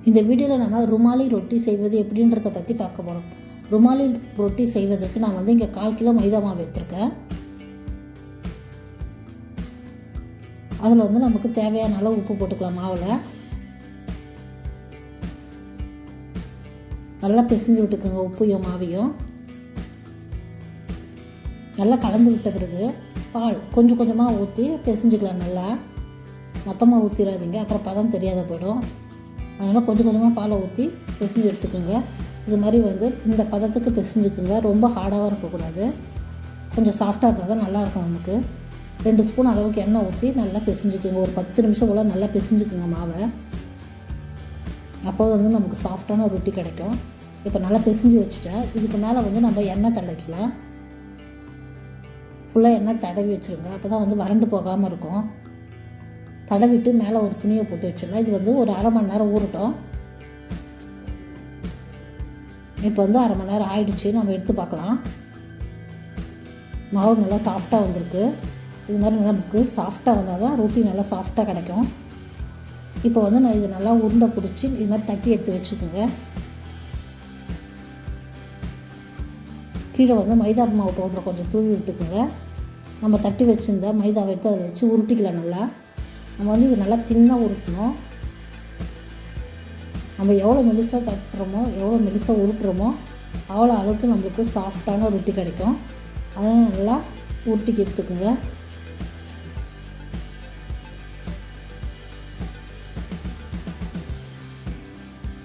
இந்த வீடியோவில் நம்ம ருமாலி ரொட்டி செய்வது எப்படின்றத பற்றி பார்க்க போகிறோம். ருமாலி ரொட்டி செய்வதற்கு நான் இங்கே 1/4 கிலோ மைதா மாவு எடுத்துருக்கேன். அதில் நமக்கு தேவையான அளவு உப்பு போட்டுக்கலாம். மாவில் நல்லா பிசைஞ்சு விட்டுக்குங்க. உப்பையும் மாவையும் நல்லா கலந்து விட்ட பிறகு பால் கொஞ்சம் கொஞ்சமாக ஊற்றி பிசைஞ்சுக்கலாம். நல்லா மொத்தமாக ஊற்றிடாதீங்க, அப்புறம் பதம் தெரியாத போய்டும். அதனால் கொஞ்சம் கொஞ்சமாக பாலை ஊற்றி பிசைஞ்சு எடுத்துக்கோங்க. இது மாதிரி இந்த பதத்துக்கு பிசைஞ்சுக்குங்க. ரொம்ப ஹார்டாகவும் இருக்கக்கூடாது, கொஞ்சம் சாஃப்டாக இருந்தால் தான் நல்லாயிருக்கும். நமக்கு 2 ஸ்பூன் அளவுக்கு எண்ணெய் ஊற்றி நல்லா பிசைஞ்சுக்குங்க. ஒரு 10 நிமிஷம் போல் நல்லா பிசைஞ்சுக்குங்க மாவை. அப்போ நமக்கு சாஃப்டான ரொட்டி கிடைக்கும். இப்போ நல்லா பிசைஞ்சு வச்சுட்டேன். இதுக்கு மேலே நம்ம எண்ணெய் தடவிக்கலாம். ஃபுல்லாக எண்ணெய் தடவி வச்சுருங்க. அப்போ தான் வறண்டு போகாமல் இருக்கும். தடவிட்டு மேலே ஒரு துணியை போட்டு வச்சிடலாம். இது ஒரு 1/2 மணி நேரம் ஊறட்டும். இப்போ 1/2 மணி நேரம் ஆயிடுச்சு. நம்ம எடுத்து பார்க்கலாம். மாவு நல்லா சாஃப்டாக வந்திருக்கு. இது மாதிரி நல்லா நமக்கு சாஃப்டாக வந்தால் தான் ரொட்டி நல்லா சாஃப்டாக கிடைக்கும். இப்போ நான் இது நல்லா உருண்டை பிடிச்சி இது மாதிரி தட்டி எடுத்து வச்சுக்கோங்க. கீழே மைதா மாவு பவுடர் கொஞ்சம் தூவி விட்டுக்குங்க. நம்ம தட்டி வச்சுருந்த மைதாவை எடுத்து அதில் வச்சு உருட்டிக்கலாம். நல்லா நம்ம இது நல்லா தின்னாக உருட்டணும். நம்ம எவ்வளோ மெலிசாக தட்டுறோமோ, எவ்வளோ மெலிசாக உருட்டுறோமோ அவ்வளோ அளவுக்கு நம்மளுக்கு சாஃப்டான ரொட்டி கிடைக்கும். அதனால் நல்லா உருட்டிக்கு எடுத்துக்குங்க.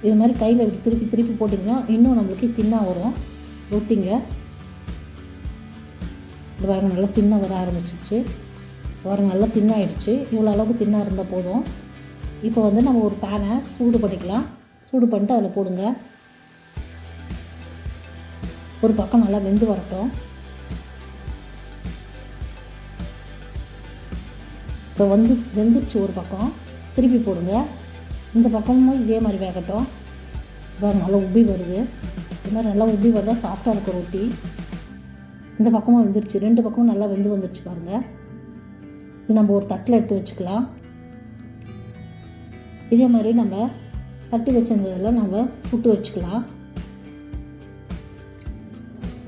இது மாதிரி கையில் இப்படி திருப்பி திருப்பி போட்டிங்கன்னா இன்னும் நம்மளுக்கு தின்னாக வரும் ரொட்டிங்க. இது பாருங்க, நல்லா தின்னாக வர ஆரம்பிச்சிச்சு. பாருங்க, நல்லா தின்னாயிடுச்சு. இவ்வளோ அளவுக்கு தின்னாக இருந்தால் போதும். இப்போ நம்ம ஒரு பேனை சூடு பண்ணிக்கலாம். சூடு பண்ணிட்டு அதில் போடுங்க. ஒரு பக்கம் நல்லா வெந்து வரட்டும். இப்போ வெந்துடுச்சு ஒரு பக்கம். திருப்பி போடுங்க. இந்த பக்கமும் இதே மாதிரி வேகட்டும். பாருங்க, நல்லா உப்பி வருது. இது மாதிரி நல்லா உப்பி வந்தால் சாஃப்டாக இருக்கும் ரொட்டி. இந்த பக்கமும் வெந்துடுச்சு. 2 பக்கமும் நல்லா வெந்து வந்துடுச்சு பாருங்கள். இது நம்ம ஒரு தட்டில் எடுத்து வச்சுக்கலாம். இதே மாதிரி நம்ம தட்டி வச்சிருந்ததில் நம்ம சுட்டு வச்சுக்கலாம்.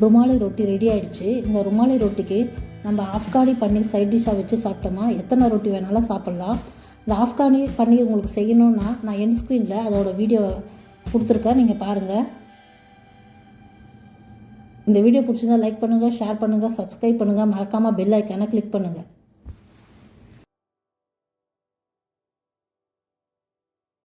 ருமாலி ரொட்டி ரெடி ஆகிடுச்சு. இந்த ருமாலி ரொட்டிக்கு நம்ம ஆஃப்கானி பன்னீர் சைட் டிஷ்ஷாக வச்சு சாப்பிட்டோமா எத்தனை ரொட்டி வேணாலும் சாப்பிட்லாம். இந்த ஆஃப்கானி பன்னீர் உங்களுக்கு செய்யணுன்னா நான் என் ஸ்க்ரீனில் அதோட வீடியோ கொடுத்துருக்கேன், நீங்கள் பாருங்கள். இந்த வீடியோ பிடிச்சிருந்தா லைக் பண்ணுங்கள், ஷேர் பண்ணுங்கள், சப்ஸ்கிரைப் பண்ணுங்கள். மறக்காமல் பெல் ஐக்கானை கிளிக் பண்ணுங்கள்.